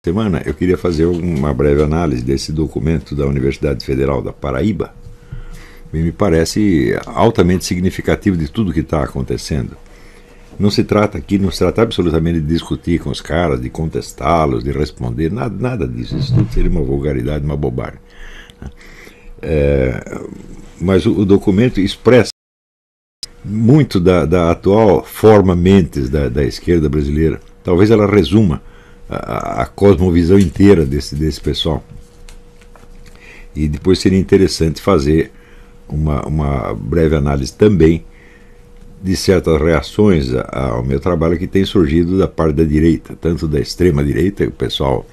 semana eu queria fazer uma breve análise desse documento da Universidade Federal da Paraíba. Me parece altamente significativo de tudo que está acontecendo. Não se trata absolutamente de discutir com os caras, de contestá-los, de responder, nada disso. Isso tudo seria uma vulgaridade, uma bobagem. Mas o documento expressa muito da atual forma mentes da esquerda brasileira. Talvez ela resuma a cosmovisão inteira desse pessoal. E depois seria interessante fazer uma breve análise também de certas reações ao meu trabalho que tem surgido da parte da direita, tanto da extrema direita, o pessoal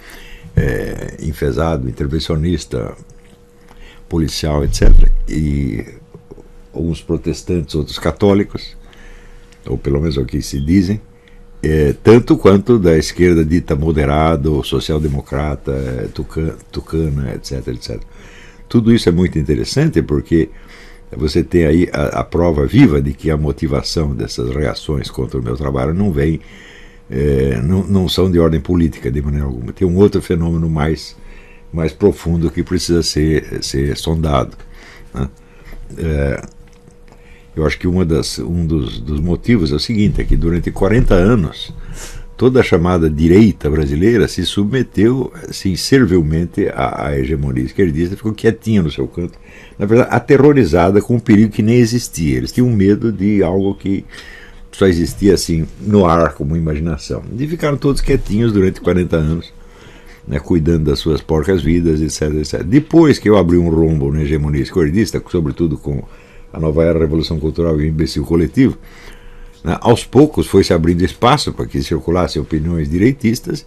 enfesado, intervencionista, policial, etc., e alguns protestantes, outros católicos, ou pelo menos é o que se dizem, tanto quanto da esquerda dita moderada, ou social-democrata, tucana, etc., etc. Tudo isso é muito interessante porque você tem aí a prova viva de que a motivação dessas reações contra o meu trabalho não vem, não são de ordem política de maneira alguma. Tem um outro fenômeno mais profundo que precisa ser sondado, né? Eu acho que um dos motivos é o seguinte, é que durante 40 anos toda a chamada direita brasileira se submeteu assim, servilmente à hegemonia esquerdista, ficou quietinha no seu canto, na verdade aterrorizada com um perigo que nem existia. Eles tinham medo de algo que só existia assim no ar, como imaginação. E ficaram todos quietinhos durante 40 anos, né, cuidando das suas porcas vidas, etc, etc. Depois que eu abri um rombo na hegemonia esquerdista, sobretudo com a nova era, a Revolução Cultural e o imbecil coletivo, né, aos poucos foi se abrindo espaço para que circulassem opiniões direitistas,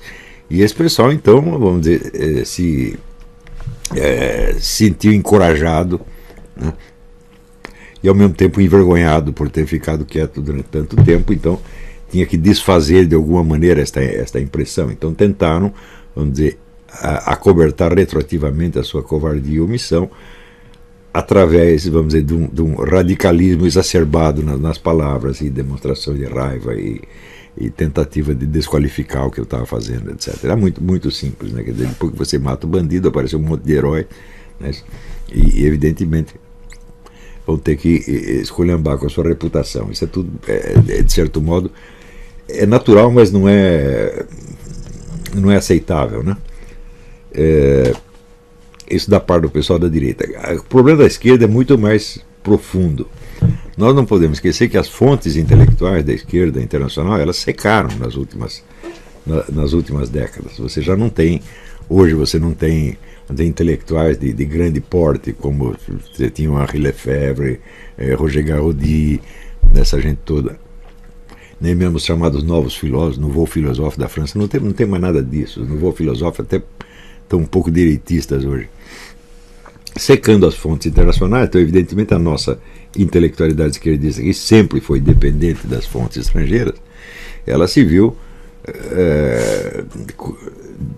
e esse pessoal, então, vamos dizer, se sentiu encorajado, né, e ao mesmo tempo envergonhado por ter ficado quieto durante tanto tempo. Então tinha que desfazer de alguma maneira esta impressão. Então tentaram, vamos dizer, acobertar retroativamente a sua covardia e omissão através, vamos dizer, de um radicalismo exacerbado nas palavras e demonstração de raiva e tentativa de desqualificar o que eu estava fazendo, etc. Era muito, muito simples, né? Quer dizer, depois que você mata o bandido, aparece um monte de herói, né? E evidentemente vão ter que esculhambar com a sua reputação. Isso é tudo, de certo modo, é natural, mas não é aceitável, né? Isso da parte do pessoal da direita. O problema da esquerda é muito mais profundo. Nós não podemos esquecer que as fontes intelectuais da esquerda internacional, elas secaram nas últimas décadas. Você já não tem, hoje você não tem intelectuais de grande porte, como você tinha o Henri Lefebvre, Roger Garaudy, dessa gente toda. Nem mesmo os chamados novos filósofos, Nouveau Philosophe da França, não tem mais nada disso. Os Nouveau Philosophe até estão um pouco direitistas hoje. Secando as fontes internacionais, então evidentemente a nossa intelectualidade esquerdista, que sempre foi dependente das fontes estrangeiras, ela se viu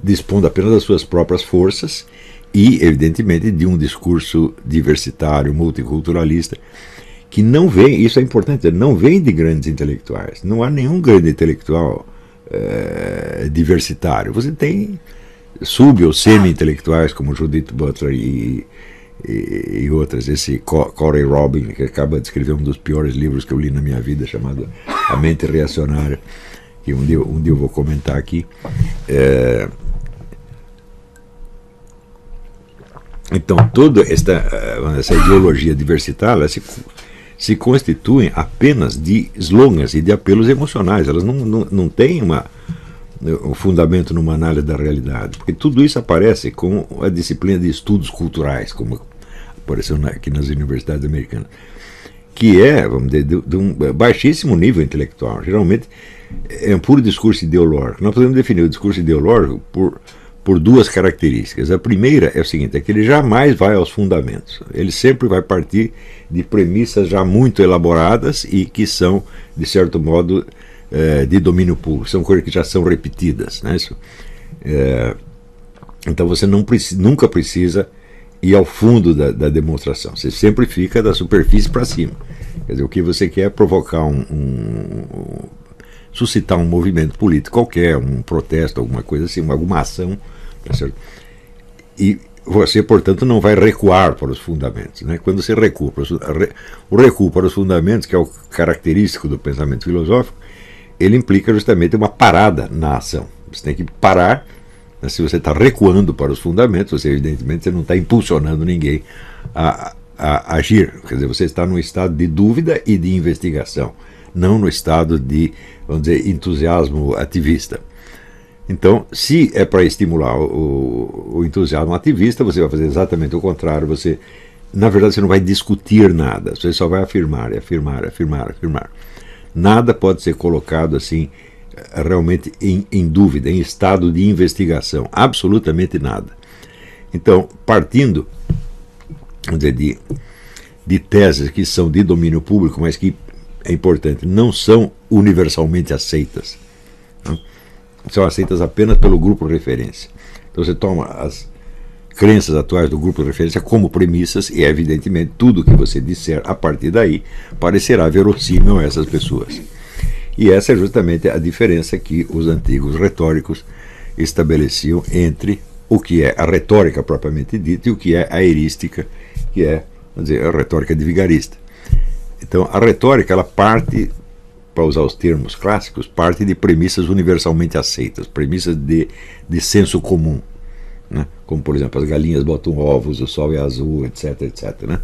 dispondo apenas das suas próprias forças e, evidentemente, de um discurso diversitário, multiculturalista, que não vem, isso é importante, não vem de grandes intelectuais. Não há nenhum grande intelectual diversitário. Você tem sub- ou semi-intelectuais como Judith Butler e outras. Esse Corey Robin, que acaba de escrever um dos piores livros que eu li na minha vida, chamado A Mente Reacionária, que um dia eu vou comentar aqui. Então, toda essa ideologia diversitária se constituem apenas de slogans e de apelos emocionais. Elas não têm um fundamento numa análise da realidade, porque tudo isso aparece com a disciplina de estudos culturais, como apareceu aqui nas universidades americanas, que é, vamos dizer, de um baixíssimo nível intelectual. Geralmente é um puro discurso ideológico. Nós podemos definir o discurso ideológico por duas características. A primeira é o seguinte, é que ele jamais vai aos fundamentos. Ele sempre vai partir de premissas já muito elaboradas e que são, de certo modo, de domínio público. São coisas que já são repetidas, né? Então você nunca precisa ir ao fundo da demonstração. Você sempre fica da superfície para cima. Quer dizer, o que você quer é provocar suscitar um movimento político qualquer, um protesto, alguma coisa assim, alguma ação, tá certo? E você, portanto, não vai recuar para os fundamentos, né? Quando você recua para o recuo para os fundamentos, que é o característico do pensamento filosófico, ele implica justamente uma parada na ação. Você tem que parar, né? Se você está recuando para os fundamentos, você, evidentemente, você não está impulsionando ninguém a agir. Quer dizer, você está num estado de dúvida e de investigação, não no estado de, vamos dizer, entusiasmo ativista. Então, se é para estimular o entusiasmo ativista, você vai fazer exatamente o contrário. Você, na verdade, você não vai discutir nada, você só vai afirmar, afirmar, afirmar, afirmar. Nada pode ser colocado assim, realmente em dúvida, em estado de investigação, absolutamente nada. Então, partindo, vamos dizer, de teses que são de domínio público, mas que, é importante, não são universalmente aceitas, não? São aceitas apenas pelo grupo de referência. Então você toma as crenças atuais do grupo de referência como premissas e, evidentemente, tudo que você disser a partir daí parecerá verossímil a essas pessoas. E essa é justamente a diferença que os antigos retóricos estabeleciam entre o que é a retórica propriamente dita e o que é a erística, que é, vamos dizer, a retórica de vigarista. Então, a retórica, ela parte, para usar os termos clássicos, parte de premissas universalmente aceitas, premissas de senso comum, né? Como, por exemplo, as galinhas botam ovos, o sol é azul, etc, etc, né?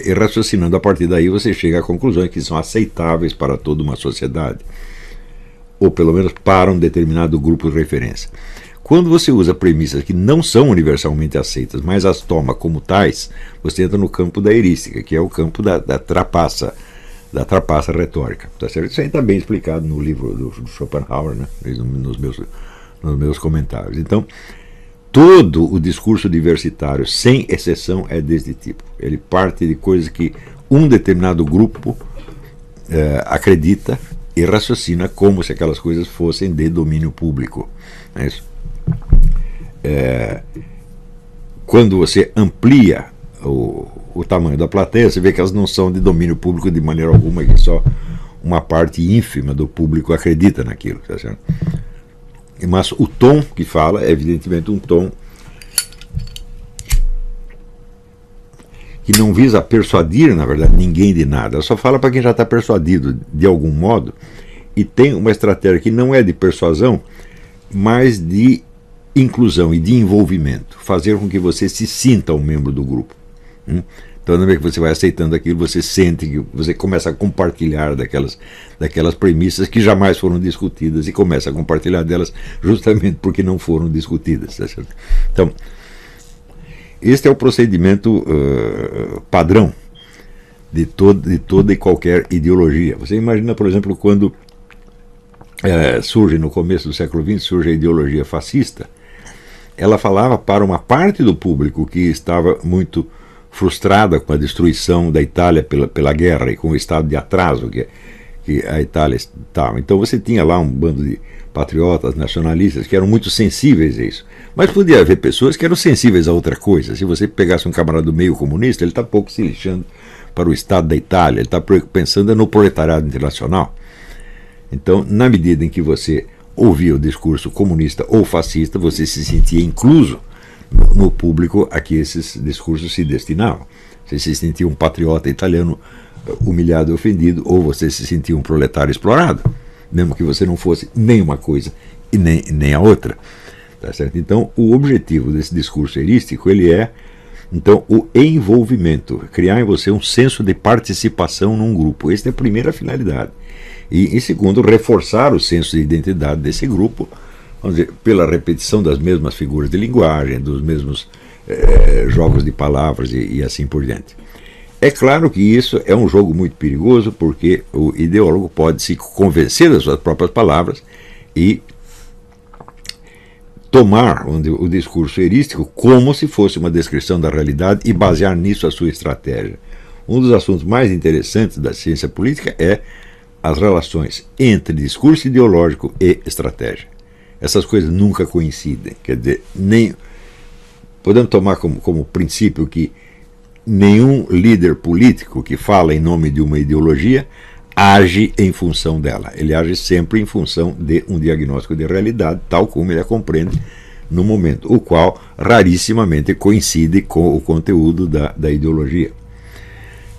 E raciocinando a partir daí, você chega a conclusões que são aceitáveis para toda uma sociedade, ou pelo menos para um determinado grupo de referência. Quando você usa premissas que não são universalmente aceitas, mas as toma como tais, você entra no campo da erística, que é o campo da trapaça retórica. Tá certo? Isso aí está bem explicado no livro do Schopenhauer, né? nos meus comentários. Então, todo o discurso diversitário, sem exceção, é deste tipo. Ele parte de coisas que um determinado grupo acredita e raciocina como se aquelas coisas fossem de domínio público. É isso. Quando você amplia o tamanho da plateia, você vê que elas não são de domínio público de maneira alguma, que só uma parte ínfima do público acredita naquilo. Tá certo? Mas o tom que fala é evidentemente um tom que não visa persuadir, na verdade, ninguém de nada. Ela só fala para quem já está persuadido de algum modo, e tem uma estratégia que não é de persuasão, mas de inclusão e de envolvimento, fazer com que você se sinta um membro do grupo. Então, na medida que você vai aceitando aquilo, você sente que você começa a compartilhar daquelas premissas que jamais foram discutidas e começa a compartilhar delas justamente porque não foram discutidas. Tá certo? Então, este é o procedimento padrão de toda e qualquer ideologia. Você imagina, por exemplo, quando surge no começo do século XX, surge a ideologia fascista, ela falava para uma parte do público que estava muito frustrada com a destruição da Itália pela guerra e com o estado de atraso que a Itália estava. Então você tinha lá um bando de patriotas, nacionalistas, que eram muito sensíveis a isso. Mas podia haver pessoas que eram sensíveis a outra coisa. Se você pegasse um camarada do meio comunista, ele está pouco se lixando para o estado da Itália, ele está pensando no proletariado internacional. Então, na medida em que você ouvia o discurso comunista ou fascista, você se sentia incluso no público a que esses discursos se destinavam. Você se sentia um patriota italiano humilhado e ofendido, ou você se sentia um proletário explorado, mesmo que você não fosse nem uma coisa e nem a outra. Tá certo? Então, o objetivo desse discurso erístico, ele é, então, o envolvimento, criar em você um senso de participação num grupo. Essa é a primeira finalidade. E, em segundo, reforçar o senso de identidade desse grupo, vamos dizer, pela repetição das mesmas figuras de linguagem, dos mesmos jogos de palavras e assim por diante. É claro que isso é um jogo muito perigoso, porque o ideólogo pode se convencer das suas próprias palavras e tomar o discurso erístico como se fosse uma descrição da realidade e basear nisso a sua estratégia. Um dos assuntos mais interessantes da ciência política é as relações entre discurso ideológico e estratégia. Essas coisas nunca coincidem. Quer dizer, podemos tomar como princípio que nenhum líder político que fala em nome de uma ideologia age em função dela. Ele age sempre em função de um diagnóstico de realidade, tal como ele a compreende no momento, o qual rarissimamente coincide com o conteúdo da ideologia.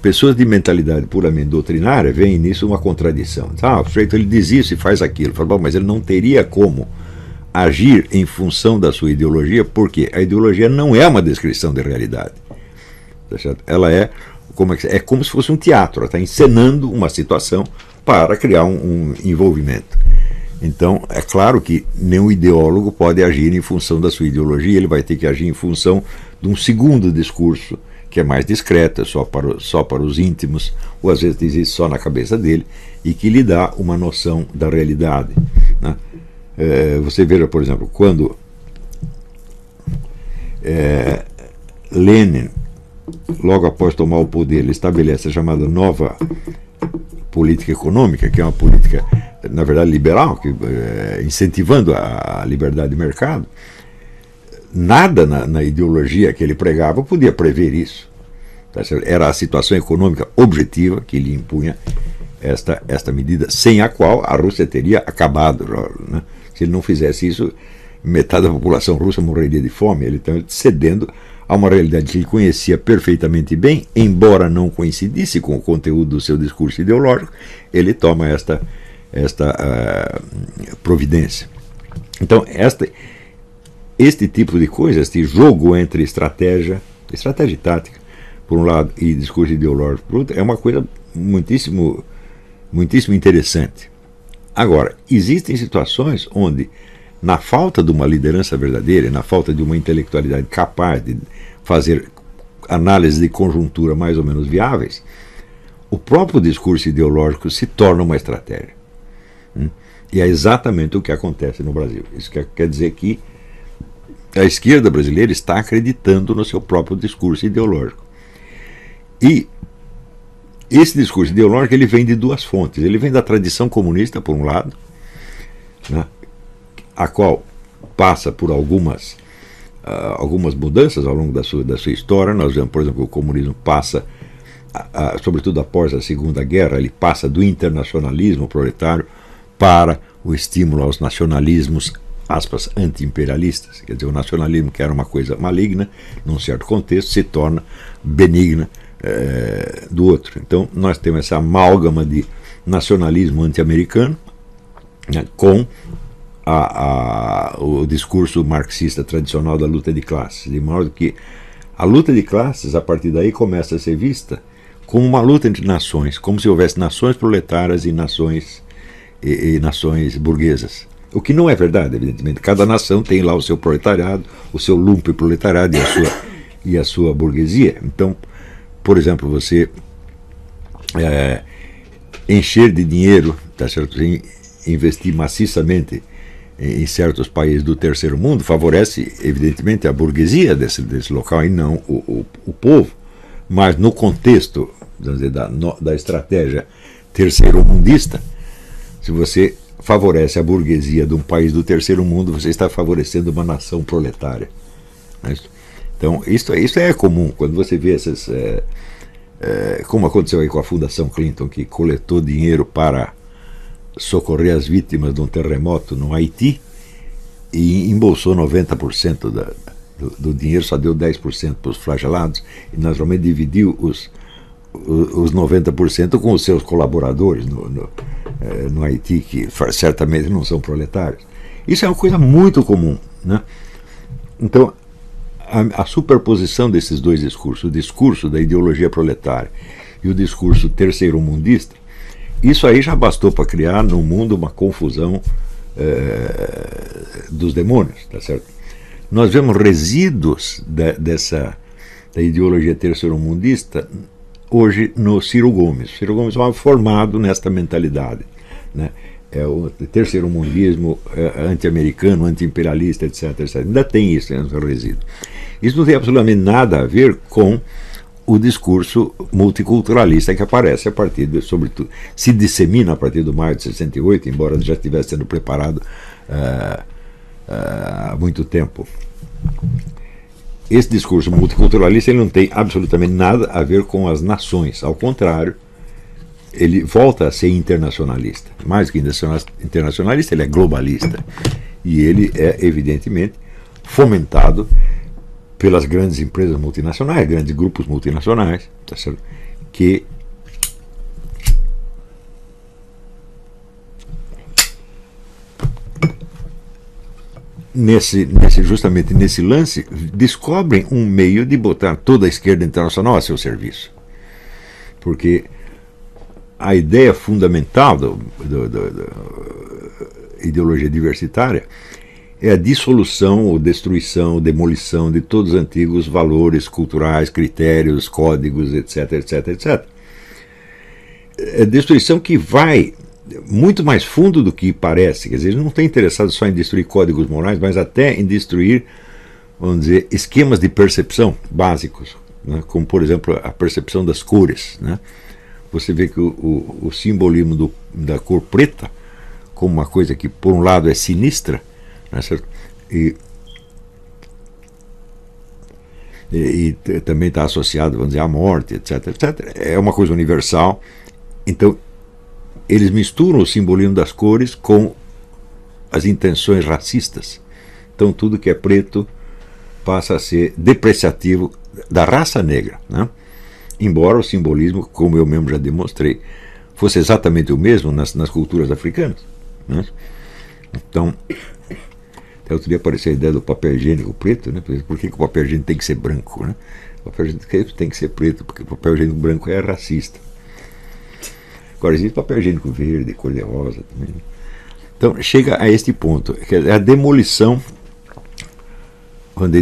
Pessoas de mentalidade puramente doutrinária veem nisso uma contradição. O sujeito ele diz isso e faz aquilo. Fala, bom, mas ele não teria como agir em função da sua ideologia, porque a ideologia não é uma descrição de realidade. Tá certo? Ela é como se fosse um teatro, ela está encenando uma situação para criar um envolvimento. Então, é claro que nenhum ideólogo pode agir em função da sua ideologia, ele vai ter que agir em função de um segundo discurso, que é mais discreto, é só para os íntimos, ou às vezes existe só na cabeça dele, e que lhe dá uma noção da realidade. Né? Você veja, por exemplo, quando Lenin, logo após tomar o poder, ele estabelece a chamada nova política econômica, que é uma política, na verdade, liberal, incentivando a liberdade de mercado. Nada na ideologia que ele pregava podia prever isso. Era a situação econômica objetiva que lhe impunha esta medida, sem a qual a Rússia teria acabado. Né? Se ele não fizesse isso, metade da população russa morreria de fome. Ele estava cedendo a uma realidade que ele conhecia perfeitamente bem, embora não coincidisse com o conteúdo do seu discurso ideológico, ele toma esta providência. Então, este tipo de coisa, este jogo entre estratégia e tática, por um lado, e discurso ideológico por outro, é uma coisa muitíssimo interessante. Agora, existem situações onde, na falta de uma liderança verdadeira, na falta de uma intelectualidade capaz de fazer análises de conjuntura mais ou menos viáveis, o próprio discurso ideológico se torna uma estratégia. E é exatamente o que acontece no Brasil. Isso quer dizer que a esquerda brasileira está acreditando no seu próprio discurso ideológico. E esse discurso ideológico ele vem de duas fontes. Ele vem da tradição comunista, por um lado, né, a qual passa por algumas mudanças ao longo da sua história. Nós vemos, por exemplo, que o comunismo passa, sobretudo após a Segunda Guerra, ele passa do internacionalismo proletário para o estímulo aos nacionalismos, aspas, anti-imperialistas. Quer dizer, o nacionalismo, que era uma coisa maligna, num certo contexto, se torna benigna do outro. Então, nós temos essa amálgama de nacionalismo anti-americano, né, com o discurso marxista tradicional da luta de classes, de modo que a luta de classes, a partir daí, começa a ser vista como uma luta entre nações, como se houvesse nações proletárias e nações burguesas. O que não é verdade, evidentemente. Cada nação tem lá o seu proletariado, o seu lumpenproletariado e a sua burguesia. Então, por exemplo, você encher de dinheiro, tá certo? Investir maciçamente em certos países do terceiro mundo favorece, evidentemente, a burguesia desse local e não o povo. Mas no contexto, vamos dizer, da estratégia terceiro-mundista, se você favorece a burguesia de um país do terceiro mundo, você está favorecendo uma nação proletária. Então, isso é comum. Quando você vê essas... como aconteceu aí com a Fundação Clinton, que coletou dinheiro para socorrer as vítimas de um terremoto no Haiti e embolsou 90% do dinheiro, só deu 10% para os flagelados, e naturalmente dividiu os 90% com os seus colaboradores no Haiti, que certamente não são proletários. Isso é uma coisa muito comum, né? Então, a superposição desses dois discursos, o discurso da ideologia proletária e o discurso terceiro-mundista, isso aí já bastou para criar no mundo uma confusão dos demônios, tá certo? Nós vemos resíduos da ideologia terceiro-mundista hoje no Ciro Gomes. Ciro Gomes é formado nesta mentalidade, né? É o terceiro-mundismo anti-americano, anti-imperialista, etc, etc. Ainda tem isso, né, resíduo. Isso não tem absolutamente nada a ver com o discurso multiculturalista que aparece a partir sobretudo, se dissemina a partir do maio de 68, embora já estivesse sendo preparado há muito tempo. Esse discurso multiculturalista ele não tem absolutamente nada a ver com as nações. Ao contrário, ele volta a ser internacionalista. Mais que internacionalista, ele é globalista. E ele é, evidentemente, fomentado pelas grandes empresas multinacionais, grandes grupos multinacionais, tá certo? Que justamente nesse lance, descobrem um meio de botar toda a esquerda internacional a seu serviço. Porque a ideia fundamental da ideologia diversitária é a dissolução, ou destruição, demolição de todos os antigos valores culturais, critérios, códigos, etc, etc, etc. É destruição que vai muito mais fundo do que parece. Quer dizer, ele não está interessado só em destruir códigos morais, mas até em destruir, vamos dizer, esquemas de percepção básicos, né? Como, por exemplo, a percepção das cores, né? Você vê que o simbolismo da cor preta, como uma coisa que, por um lado, é sinistra, né, certo? E também está associado, vamos dizer, à morte, etc, etc. É uma coisa universal. Então, eles misturam o simbolismo das cores com as intenções racistas. Então, tudo que é preto passa a ser depreciativo da raça negra, né? Embora o simbolismo, como eu mesmo já demonstrei, fosse exatamente o mesmo nas culturas africanas, né? Então, até outro dia apareceu a ideia do papel higiênico preto, né? Por que o papel higiênico tem que ser branco, né? O papel higiênico tem que ser preto, porque o papel higiênico branco é racista. Agora, existe papel higiênico verde, cor-de-rosa também. Então, chega a este ponto, que é a demolição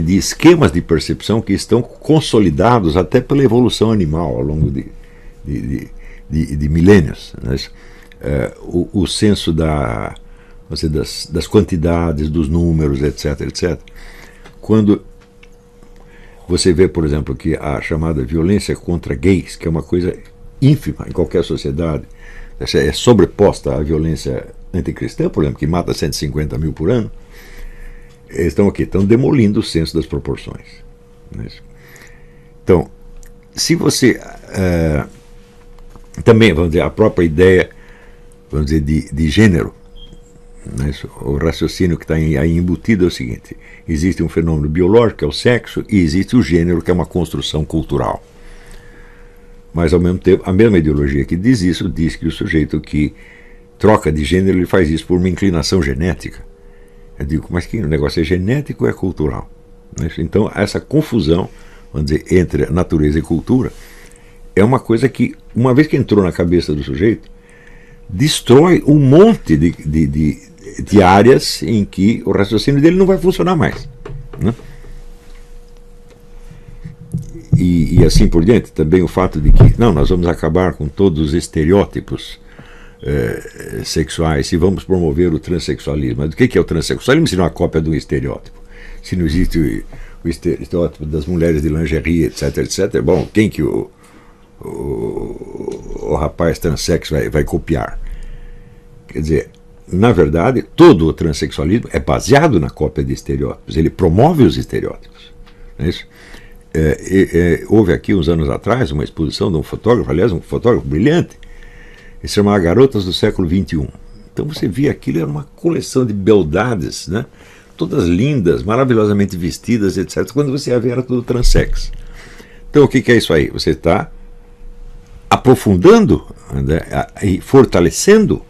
de esquemas de percepção que estão consolidados até pela evolução animal ao longo de milênios, né? O senso das quantidades, dos números, etc, etc. Quando você vê, por exemplo, que a chamada violência contra gays, que é uma coisa ínfima em qualquer sociedade, é sobreposta à violência anticristã, por exemplo, que mata 150 mil por ano, estão aqui, estão demolindo o senso das proporções. Então, se você também, vamos dizer, a própria ideia, vamos dizer, de gênero, né, o raciocínio que está aí embutido é o seguinte: existe um fenômeno biológico, que é o sexo, e existe o gênero, que é uma construção cultural. Mas, ao mesmo tempo, a mesma ideologia que diz isso, diz que o sujeito que troca de gênero, ele faz isso por uma inclinação genética. Eu digo, mas que o negócio é genético ou é cultural? Então, essa confusão, vamos dizer, entre natureza e cultura, é uma coisa que, uma vez que entrou na cabeça do sujeito, destrói um monte de áreas em que o raciocínio dele não vai funcionar mais, né? E assim por diante. Também o fato de que, não, nós vamos acabar com todos os estereótipos sexuais e vamos promover o transexualismo. Mas o que é o transexualismo se não é uma cópia de um estereótipo? Se não existe o estereótipo das mulheres de lingerie, etc, etc, bom, quem que o rapaz transexo vai copiar? Quer dizer, na verdade, todo o transexualismo é baseado na cópia de estereótipos. Ele promove os estereótipos. Não é isso? Houve aqui uns anos atrás uma exposição de um fotógrafo, aliás, um fotógrafo brilhante, que se chamava Garotas do Século XXI. Então você via aquilo, era uma coleção de beldades, né? Todas lindas, maravilhosamente vestidas, etc. Quando você ia ver, era tudo transex. Então o que é isso aí? Você está aprofundando, né, e fortalecendo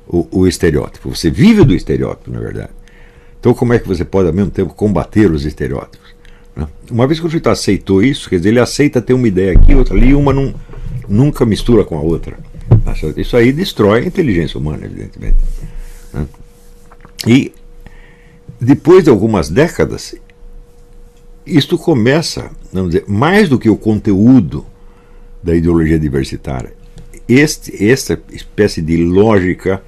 o estereótipo. Você vive do estereótipo, na verdade. Então como é que você pode, ao mesmo tempo, combater os estereótipos? Uma vez que o sujeito aceitou isso, quer dizer, ele aceita ter uma ideia aqui, outra ali, e uma nunca mistura com a outra. Isso aí destrói a inteligência humana, evidentemente. E depois de algumas décadas, isto começa, vamos dizer, mais do que o conteúdo da ideologia diversitária, esta espécie de lógica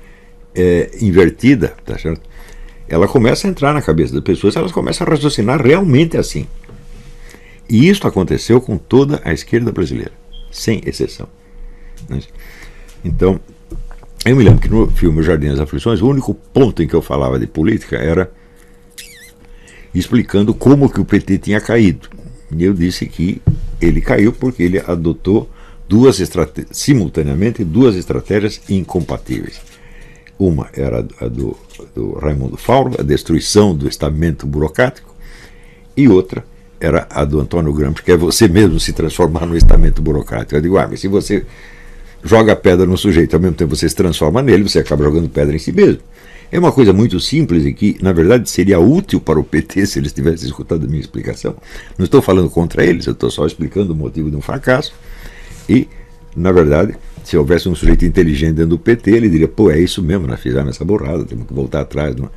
invertida, tá certo? Ela começa a entrar na cabeça das pessoas, elas começam a raciocinar realmente assim. E isso aconteceu com toda a esquerda brasileira, sem exceção. Então, eu me lembro que no filme O Jardim das Aflições, o único ponto em que eu falava de política era explicando como que o PT tinha caído. E eu disse que ele caiu porque ele adotou simultaneamente duas estratégias incompatíveis. Uma era a do Raimundo Fauro, a destruição do estamento burocrático, e outra era a do Antônio Gramsci, que é você mesmo se transformar no estamento burocrático. Eu digo, mas se você joga pedra no sujeito, ao mesmo tempo você se transforma nele, você acaba jogando pedra em si mesmo. É uma coisa muito simples e que, na verdade, seria útil para o PT se eles tivessem escutado a minha explicação. Não estou falando contra eles, eu estou só explicando o motivo de um fracasso. E, na verdade, se houvesse um sujeito inteligente dentro do PT, ele diria, pô, é isso mesmo, nós fizemos essa borrada, temos que voltar atrás. Não?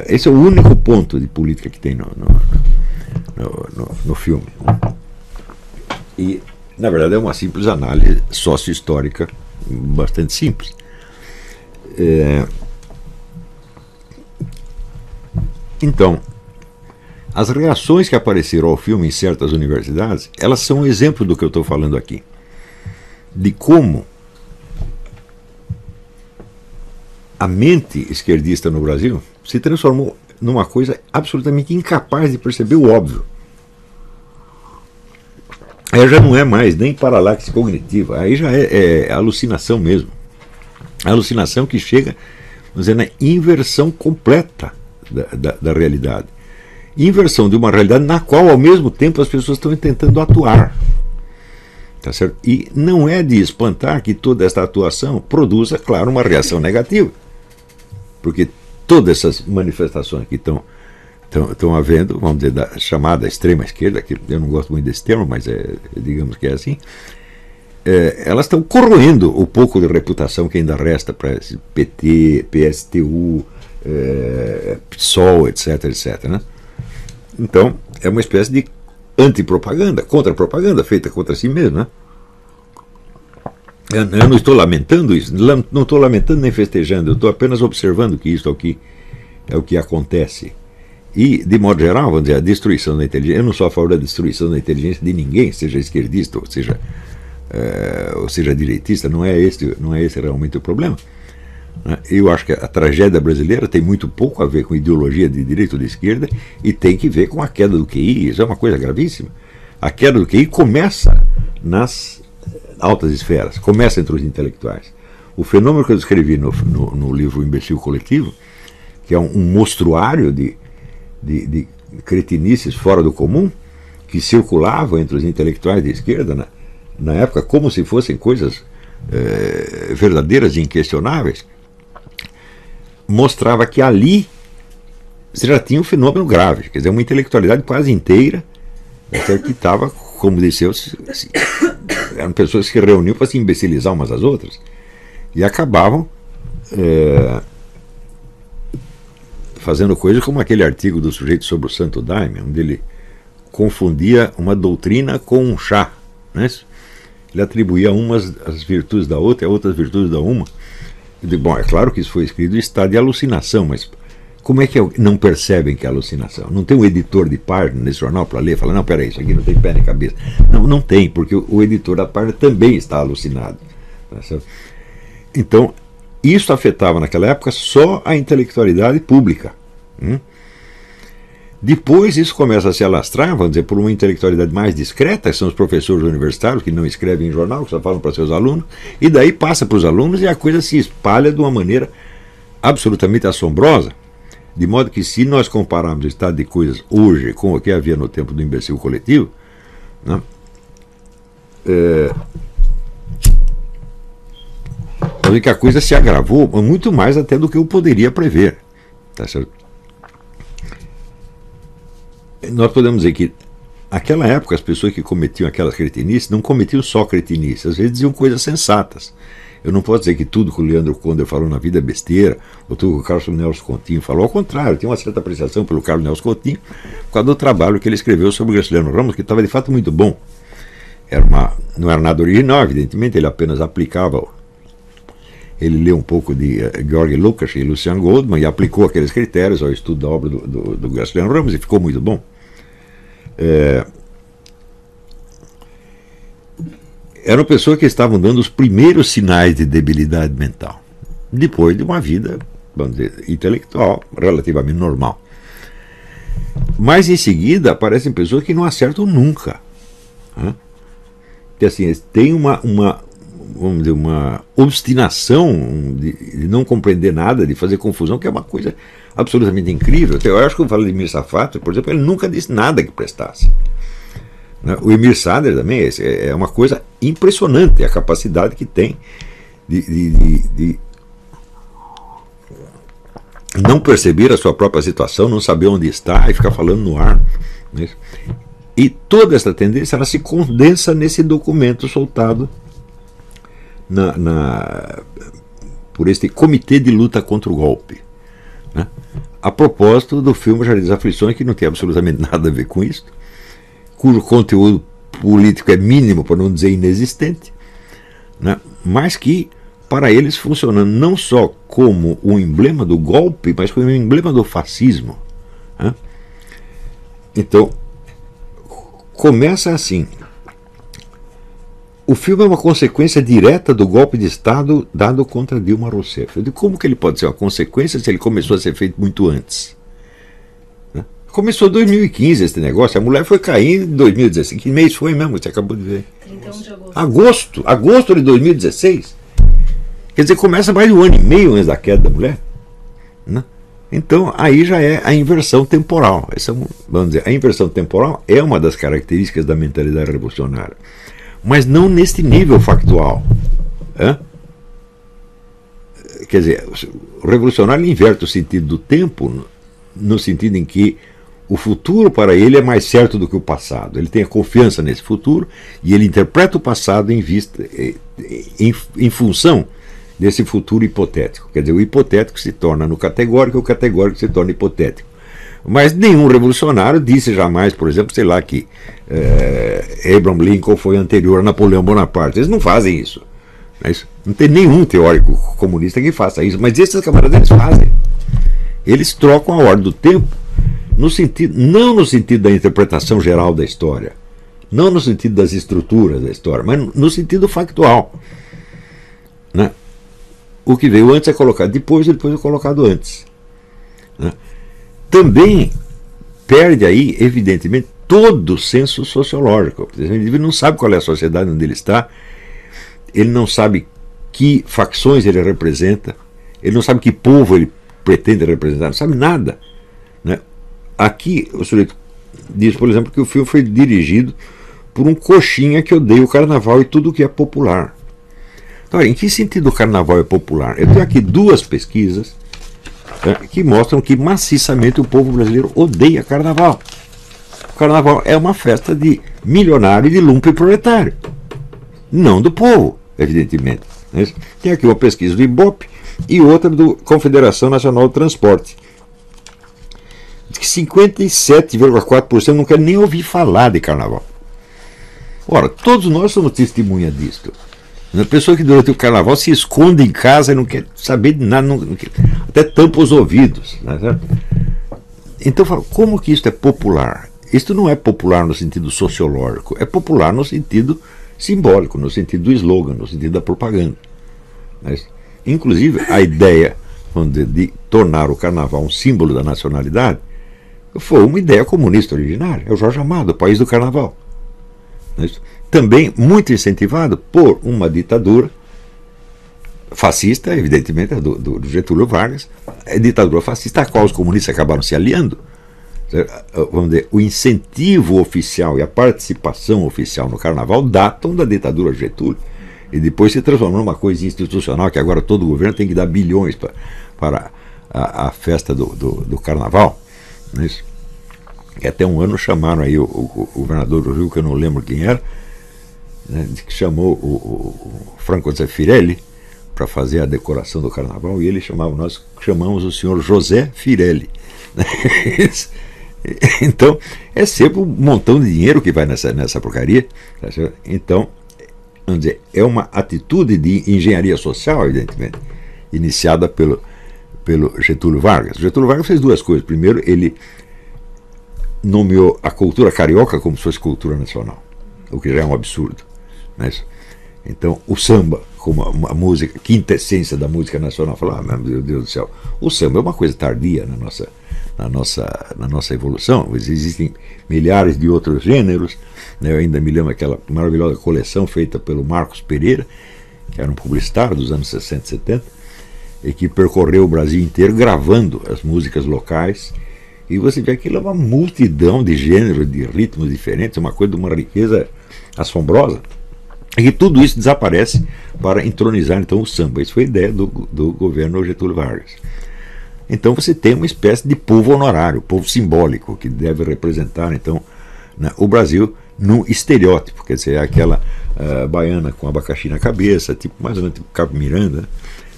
Esse é o único ponto de política que tem no filme. E, na verdade, é uma simples análise sócio-histórica bastante simples. Então, as reações que apareceram ao filme em certas universidades, elas são um exemplo do que eu estou falando aqui. De como a mente esquerdista no Brasil se transformou numa coisa absolutamente incapaz de perceber o óbvio. Aí já não é mais nem paralaxe cognitiva, aí já é alucinação mesmo. A alucinação que chega, vamos dizer, na inversão completa da realidade. Inversão de uma realidade na qual, ao mesmo tempo, as pessoas estão tentando atuar. Tá certo? E não é de espantar que toda esta atuação produza, claro, uma reação negativa. Porque todas essas manifestações que estão havendo, vamos dizer, da chamada extrema esquerda, que eu não gosto muito desse termo, mas digamos que é assim, elas estão corroendo o pouco de reputação que ainda resta para esse PT, PSTU, PSOL, etc, etc. Né? Então, é uma espécie de antipropaganda, contra-propaganda feita contra si mesmo. Né? Eu não estou lamentando isso, não estou lamentando nem festejando, eu estou apenas observando que isso é o que acontece. E, de modo geral, vamos dizer, a destruição da inteligência, eu não sou a favor da destruição da inteligência de ninguém, seja esquerdista ou seja direitista, não é esse realmente o problema. Eu acho que a tragédia brasileira tem muito pouco a ver com ideologia de direita ou de esquerda e tem que ver com a queda do QI. Isso é uma coisa gravíssima. A queda do QI começa nas altas esferas, começa entre os intelectuais. O fenômeno que eu descrevi no livro O Imbecil Coletivo, que é um mostruário de cretinices fora do comum, que circulavam entre os intelectuais de esquerda na época como se fossem coisas verdadeiras e inquestionáveis, mostrava que ali você já tinha um fenômeno grave, quer dizer, uma intelectualidade quase inteira que estava, como disse eu, eram pessoas que se reuniam para se imbecilizar umas às outras e acabavam fazendo coisas como aquele artigo do sujeito sobre o Santo Daime, onde ele confundia uma doutrina com um chá, né? Ele atribuía umas as virtudes da outra e a outras virtudes da uma. Eu digo, bom, é claro que isso foi escrito em estado de alucinação, mas como é que não percebem que é alucinação? Não tem um editor de página nesse jornal para ler e falar, não, peraí, isso aqui não tem pé nem cabeça. Não tem, porque o editor da página também está alucinado. Tá certo? Então, isso afetava naquela época só a intelectualidade pública. Depois isso começa a se alastrar, vamos dizer, por uma intelectualidade mais discreta, que são os professores universitários que não escrevem em jornal, que só falam para seus alunos, e daí passa para os alunos e a coisa se espalha de uma maneira absolutamente assombrosa, de modo que se nós compararmos o estado de coisas hoje com o que havia no tempo do Imbecil Coletivo, né, pode ver que a coisa se agravou muito mais até do que eu poderia prever. Tá certo? Nós podemos dizer que naquela época as pessoas que cometiam aquelas cretinices não cometiam só cretinices, às vezes diziam coisas sensatas. Eu não posso dizer que tudo que o Leandro Conder falou na vida é besteira, ou tudo que o Carlos Nelson Continho falou. Ao contrário, eu tenho uma certa apreciação pelo Carlos Nelson Continho por causa do trabalho que ele escreveu sobre o Graciliano Ramos, que estava de fato muito bom. Não era nada original, evidentemente, ele apenas aplicava. Ele leu um pouco de Georg Lukács e Lucian Goldman e aplicou aqueles critérios ao estudo da obra do Graciliano Ramos e ficou muito bom. Eram pessoas que estavam dando os primeiros sinais de debilidade mental, depois de uma vida, vamos dizer, intelectual relativamente normal. Mas em seguida aparecem pessoas que não acertam nunca, né? que assim, tem vamos dizer, uma obstinação de não compreender nada, de fazer confusão, que é uma coisa absolutamente incrível. Eu acho que eu falo de Mir Safat, por exemplo, ele nunca disse nada que prestasse. O Emir Sader também é uma coisa impressionante, a capacidade que tem de não perceber a sua própria situação, não saber onde está e ficar falando no ar. Né? E toda essa tendência ela se condensa nesse documento soltado por este Comitê de Luta contra o Golpe. Né? A propósito do filme Jardim das Aflições, que não tem absolutamente nada a ver com isso, cujo conteúdo político é mínimo, para não dizer inexistente, né? Mas que, para eles, funciona não só como um emblema do golpe, mas como um emblema do fascismo. Né? Então, começa assim. O filme é uma consequência direta do golpe de Estado dado contra Dilma Rousseff. Como que ele pode ser uma consequência se ele começou a ser feito muito antes? Começou em 2015 esse negócio, a mulher foi cair em 2016. Que mês foi mesmo? Você acabou de ver. 31 de agosto. Agosto de 2016. Quer dizer, começa mais de um ano e meio antes da queda da mulher. Né? Então, aí já é a inversão temporal. Vamos dizer, a inversão temporal é uma das características da mentalidade revolucionária. Mas não neste nível factual. Quer dizer, o revolucionário inverte o sentido do tempo no sentido em que o futuro para ele é mais certo do que o passado. Ele tem a confiança nesse futuro e ele interpreta o passado em função desse futuro hipotético. Quer dizer, o hipotético se torna no categórico e o categórico se torna hipotético. Mas nenhum revolucionário disse jamais, por exemplo, sei lá, que Abraham Lincoln foi anterior a Napoleão Bonaparte. Eles não fazem isso. Não tem nenhum teórico comunista que faça isso, mas esses camaradas eles fazem. Eles trocam a ordem do tempo não no sentido da interpretação geral da história, não no sentido das estruturas da história, mas no sentido factual. Né? O que veio antes é colocado depois, e depois é colocado antes. Né? Também perde aí, evidentemente, todo o senso sociológico. O indivíduo não sabe qual é a sociedade onde ele está, ele não sabe que facções ele representa, ele não sabe que povo ele pretende representar, não sabe nada. Né? Aqui o sujeito diz, por exemplo, que o filme foi dirigido por um coxinha que odeia o carnaval e tudo que é popular. Então, em que sentido o carnaval é popular? Eu tenho aqui duas pesquisas que mostram que maciçamente o povo brasileiro odeia carnaval. O carnaval é uma festa de milionário e de lumpen proletário, não do povo, evidentemente. Tem aqui uma pesquisa do Ibope e outra do Confederação Nacional do Transporte. Diz que 57,4% não quer nem ouvir falar de carnaval. Ora, todos nós somos testemunha disto. Uma pessoa que durante o carnaval se esconde em casa e não quer saber de nada, até tampa os ouvidos. Não é certo? Então, como que isso é popular? Isto não é popular no sentido sociológico, é popular no sentido simbólico, no sentido do slogan, no sentido da propaganda. Inclusive, a ideia de tornar o carnaval um símbolo da nacionalidade foi uma ideia comunista originária. É o Jorge Amado, o país do carnaval. Também muito incentivado por uma ditadura fascista, evidentemente, do Getúlio Vargas, a ditadura fascista a qual os comunistas acabaram se aliando. Vamos dizer, o incentivo oficial e a participação oficial no carnaval datam da ditadura de Getúlio. E depois se transformou numa coisa institucional que agora todo governo tem que dar bilhões para a festa do carnaval. Não é isso? E até um ano chamaram aí o governador do Rio, que eu não lembro quem era, né, que chamou o Franco Zeffirelli para fazer a decoração do carnaval, e ele nós chamamos o senhor José Firelli. Então, é sempre um montão de dinheiro que vai nessa porcaria. Então, vamos dizer, é uma atitude de engenharia social, evidentemente, iniciada pelo Getúlio Vargas. Getúlio Vargas fez duas coisas. Primeiro, ele nomeou a cultura carioca como se fosse cultura nacional, o que já é um absurdo. Né? Então, o samba, como uma música, quintessência da música nacional, falou, meu Deus do céu, o samba é uma coisa tardia na nossa evolução. Existem milhares de outros gêneros, né? Eu ainda me lembro aquela maravilhosa coleção feita pelo Marcos Pereira, que era um publicitário dos anos 60 e 70, e que percorreu o Brasil inteiro gravando as músicas locais, e você vê aquilo é uma multidão de gêneros, de ritmos diferentes, uma coisa de uma riqueza assombrosa, e que tudo isso desaparece para entronizar então o samba. Isso foi a ideia do governo Getúlio Vargas. Então você tem uma espécie de povo honorário, povo simbólico, que deve representar então, né, o Brasil num estereótipo, quer dizer, aquela baiana com abacaxi na cabeça, tipo, mais ou menos tipo Cabo Miranda, né?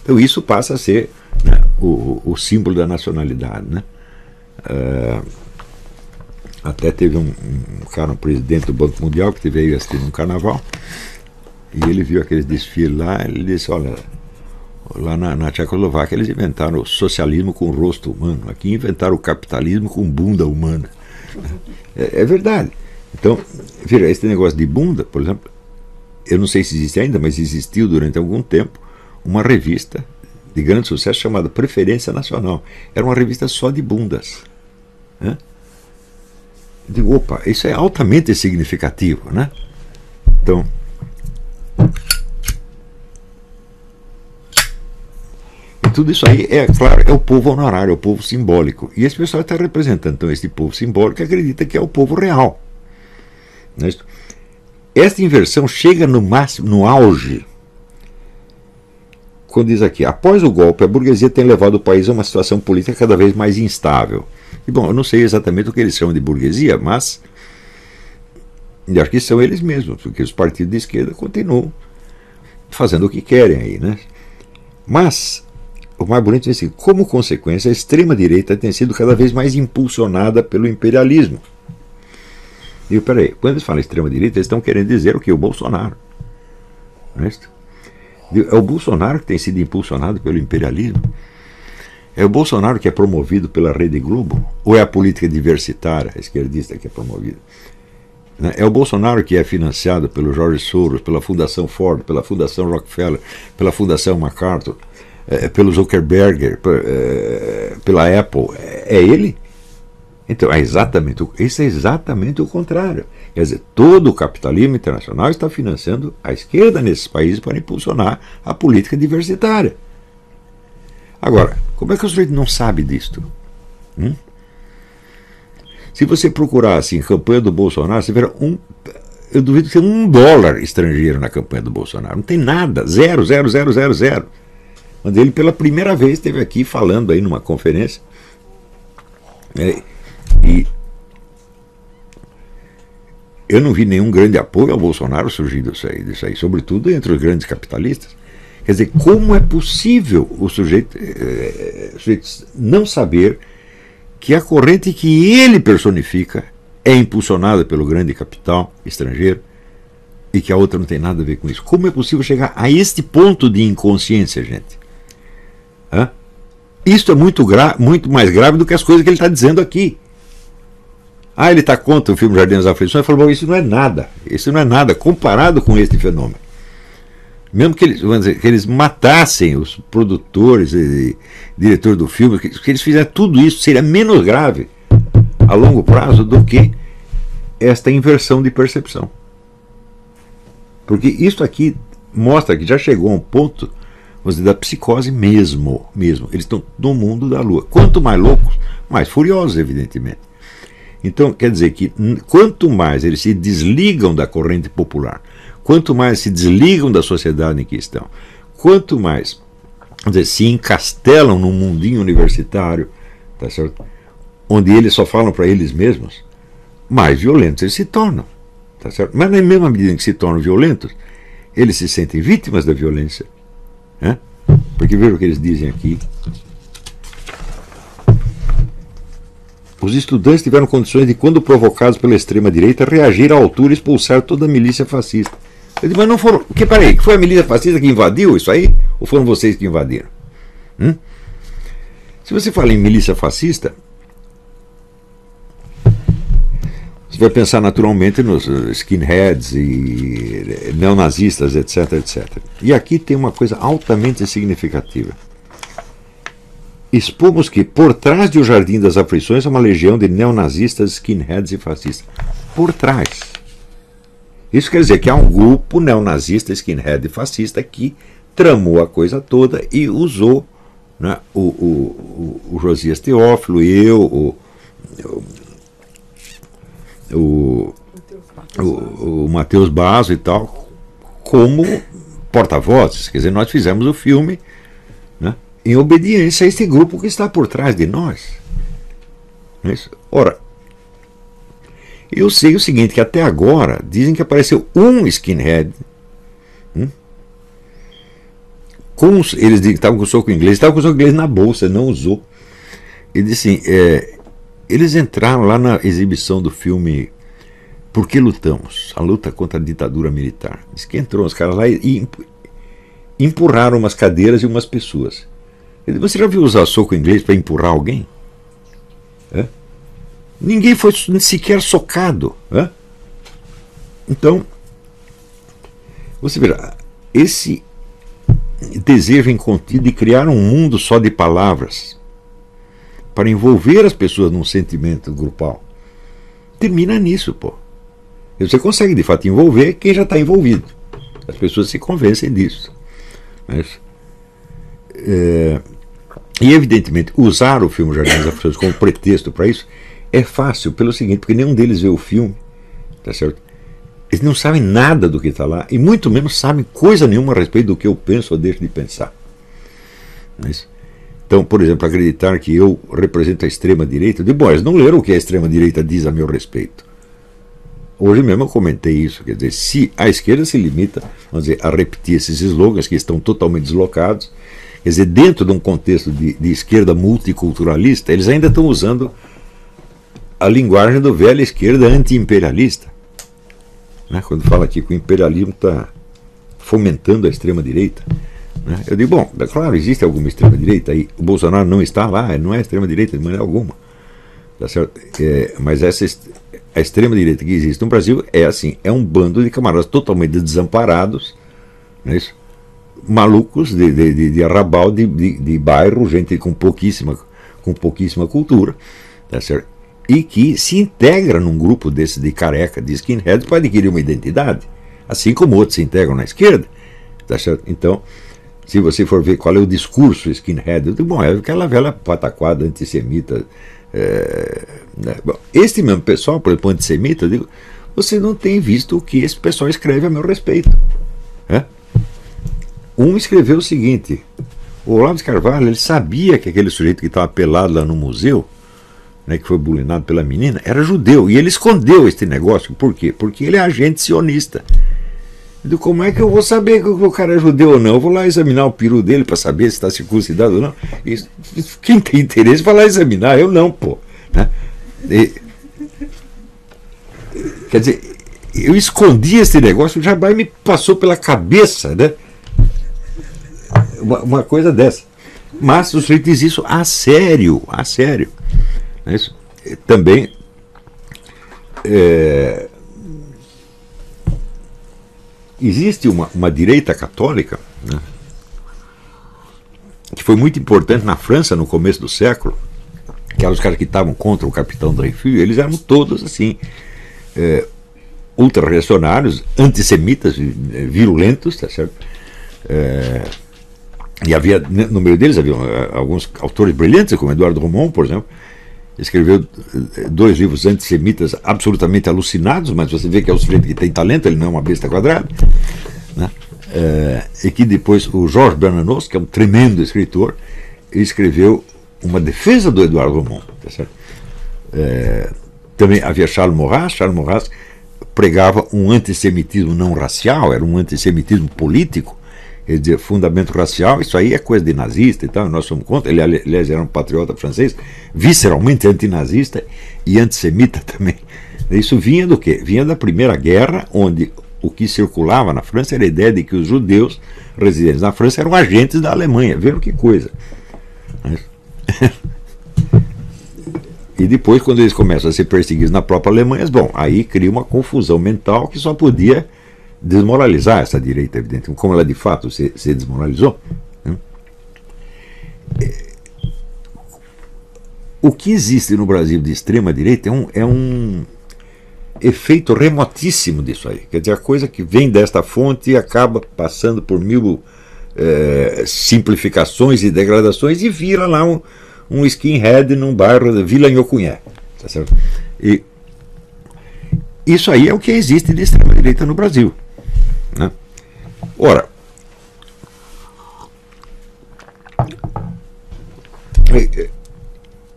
Então isso passa a ser, né, o símbolo da nacionalidade, né? Até teve um cara, um presidente do Banco Mundial, que veio assistir um carnaval, e ele viu aqueles desfiles lá, ele disse, olha, lá na Tchecoslováquia eles inventaram o socialismo com rosto humano, aqui inventaram o capitalismo com bunda humana. É verdade. Então, veja, esse negócio de bunda, por exemplo, eu não sei se existe ainda, mas existiu durante algum tempo uma revista de grande sucesso chamada Preferência Nacional. Era uma revista só de bundas, né? Eu digo, opa, isso é altamente significativo, né? Então, e tudo isso aí, é claro, é o povo honorário, é o povo simbólico. E esse pessoal está representando então esse povo simbólico que acredita que é o povo real. Esta inversão chega no máximo, no auge, quando diz aqui, após o golpe, a burguesia tem levado o país a uma situação política cada vez mais instável. E bom, eu não sei exatamente o que eles chamam de burguesia, mas eu acho que são eles mesmos, porque os partidos de esquerda continuam fazendo o que querem aí, né? Mas o mais bonito é assim, como consequência, a extrema-direita tem sido cada vez mais impulsionada pelo imperialismo. E peraí, quando eles falam extrema-direita, eles estão querendo dizer o que? O Bolsonaro. Não é isso? É o Bolsonaro que tem sido impulsionado pelo imperialismo? É o Bolsonaro que é promovido pela Rede Globo? Ou é a política diversitária, a esquerdista, que é promovida? É o Bolsonaro que é financiado pelo George Soros, pela Fundação Ford, pela Fundação Rockefeller, pela Fundação MacArthur, pelo Zuckerberg, pela Apple? É ele? Então, isso é exatamente o contrário. Quer dizer, todo o capitalismo internacional está financiando a esquerda nesses países para impulsionar a política diversitária. Agora, como é que o sujeito não sabe disto? Se você procurar assim, campanha do Bolsonaro, você verá eu duvido que tenha $1 estrangeiro na campanha do Bolsonaro. Não tem nada, 0, 0, 0, 0, 0. Quando ele pela primeira vez esteve aqui falando aí numa conferência, e eu não vi nenhum grande apoio ao Bolsonaro surgir disso aí, sobretudo entre os grandes capitalistas. Quer dizer, como é possível o sujeito não saber que a corrente que ele personifica é impulsionada pelo grande capital estrangeiro e que a outra não tem nada a ver com isso? Como é possível chegar a este ponto de inconsciência, gente? Isso é muito mais grave do que as coisas que ele está dizendo aqui. Ele está contra o filme Jardim das Aflições. Ele falou, bom, isso não é nada comparado com este fenômeno. Mesmo que eles matassem os produtores e diretores do filme, que eles fizessem tudo isso, seria menos grave a longo prazo do que esta inversão de percepção. Porque isso aqui mostra que já chegou a um ponto, vamos dizer, da psicose mesmo. Eles estão no mundo da lua. Quanto mais loucos, mais furiosos, evidentemente. Então, quer dizer que quanto mais eles se desligam da corrente popular, quanto mais se desligam da sociedade em que estão, quanto mais, vamos dizer, se encastelam num mundinho universitário, tá certo? Onde eles só falam para eles mesmos, mais violentos eles se tornam, tá certo? Mas na mesma medida em que se tornam violentos, eles se sentem vítimas da violência, né? Porque veja o que eles dizem aqui. Os estudantes tiveram condições de, quando provocados pela extrema-direita, reagir à altura e expulsar toda a milícia fascista. Eu digo, mas não foram... Peraí, que foi a milícia fascista que invadiu isso aí? Ou foram vocês que invadiram? Se você fala em milícia fascista, você vai pensar naturalmente nos skinheads e neonazistas, etc, etc. E aqui tem uma coisa altamente significativa. Expomos que, por trás de O Jardim das Aflições, há uma legião de neonazistas, skinheads e fascistas. Por trás. Isso quer dizer que há um grupo neonazista, skinhead e fascista que tramou a coisa toda e usou, né, o Josias Teófilo, o Matheus Basso e tal, como porta-vozes. Quer dizer, nós fizemos o filme, né, em obediência a este grupo que está por trás de nós. Não é isso? Ora, eu sei o seguinte, que até agora dizem que apareceu um skinhead, eles estavam com o soco inglês na bolsa, não usou. E disse assim, eles entraram lá na exibição do filme Por que Lutamos? A luta contra a ditadura militar. Diz que entrou os caras lá e empurraram umas cadeiras e umas pessoas. Ele disse, você já viu usar soco inglês para empurrar alguém? Ninguém foi sequer socado. Então, você verá, esse desejo incontido de criar um mundo só de palavras para envolver as pessoas num sentimento grupal termina nisso, pô. Você consegue de fato envolver quem já está envolvido. As pessoas se convencem disso. Mas, e evidentemente usar o filme Jardim das Aflições como pretexto para isso é fácil pelo seguinte, porque nenhum deles vê o filme, tá certo? Eles não sabem nada do que está lá e muito menos sabem coisa nenhuma a respeito do que eu penso ou deixo de pensar. Mas, então, por exemplo, acreditar que eu represento a extrema-direita, eu digo, bom, eles não leram o que a extrema-direita diz a meu respeito. Hoje mesmo eu comentei isso, quer dizer, se a esquerda se limita, vamos dizer, a repetir esses slogans que estão totalmente deslocados, quer dizer, dentro de um contexto de esquerda multiculturalista, eles ainda estão usando a linguagem do velha esquerda anti-imperialista. Né? Quando fala aqui que o imperialismo está fomentando a extrema-direita. Né? Eu digo, bom, é claro, existe alguma extrema-direita aí. O Bolsonaro não está lá, ele não é extrema-direita de maneira alguma. Tá certo? Mas a extrema-direita que existe no Brasil é assim, é um bando de camaradas totalmente desamparados, não é isso? Malucos de arrabal de bairro, gente com pouquíssima cultura, tá certo? E que se integra num grupo desse de careca, de skinheads, para adquirir uma identidade, assim como outros se integram na esquerda, tá certo? Então, se você for ver qual é o discurso skinhead, eu digo, bom, é aquela velha pataquada antissemita. Bom, este mesmo pessoal, por exemplo, antissemita, eu digo, você não tem visto o que esse pessoal escreve a meu respeito. Um escreveu o seguinte, o Olavo de Carvalho, ele sabia que aquele sujeito que estava pelado lá no museu, né, que foi bulinado pela menina, era judeu, e ele escondeu este negócio. Por quê? Porque ele é agente sionista. Eu digo, como é que eu vou saber que o cara é judeu ou não? Eu vou lá examinar o peru dele para saber se está circuncidado ou não. E quem tem interesse vai lá examinar, eu não, pô. Né? Quer dizer, eu escondi esse negócio, já me passou pela cabeça, né? Uma coisa dessa. Mas o sujeito diz isso a sério, a sério. Isso também existe uma direita católica, né, que foi muito importante na França no começo do século, que eram os caras que estavam contra o capitão Dreyfus. Eles eram todos assim, ultra-reacionários, antissemitas, virulentos, tá certo? E havia, no meio deles havia alguns autores brilhantes, como Eduardo Romão, por exemplo, escreveu 2 livros antissemitas absolutamente alucinados, mas você vê que é um sujeito que tem talento, ele não é uma besta quadrada, né? E que depois o Georges Bernanos, que é um tremendo escritor, escreveu uma defesa do Eduardo Romão, tá certo? Também havia Charles Maurras pregava um antissemitismo não racial, era um antissemitismo político, quer dizer, fundamento racial, isso aí é coisa de nazista e tal, nós somos contra. Ele, aliás, era um patriota francês, visceralmente antinazista e antissemita também. Isso vinha do quê? Vinha da Primeira Guerra, onde o que circulava na França era a ideia de que os judeus residentes na França eram agentes da Alemanha. Viram que coisa? E depois, quando eles começam a ser perseguidos na própria Alemanha, bom, aí cria uma confusão mental que só podia desmoralizar essa direita, evidentemente, como ela de fato se desmoralizou. Né? O que existe no Brasil de extrema direita efeito remotíssimo disso aí. Quer dizer, a coisa que vem desta fonte acaba passando por mil simplificações e degradações e vira lá um skinhead num bairro de Vila Nhocuné. Tá certo? E isso aí é o que existe de extrema-direita no Brasil. Né? Ora,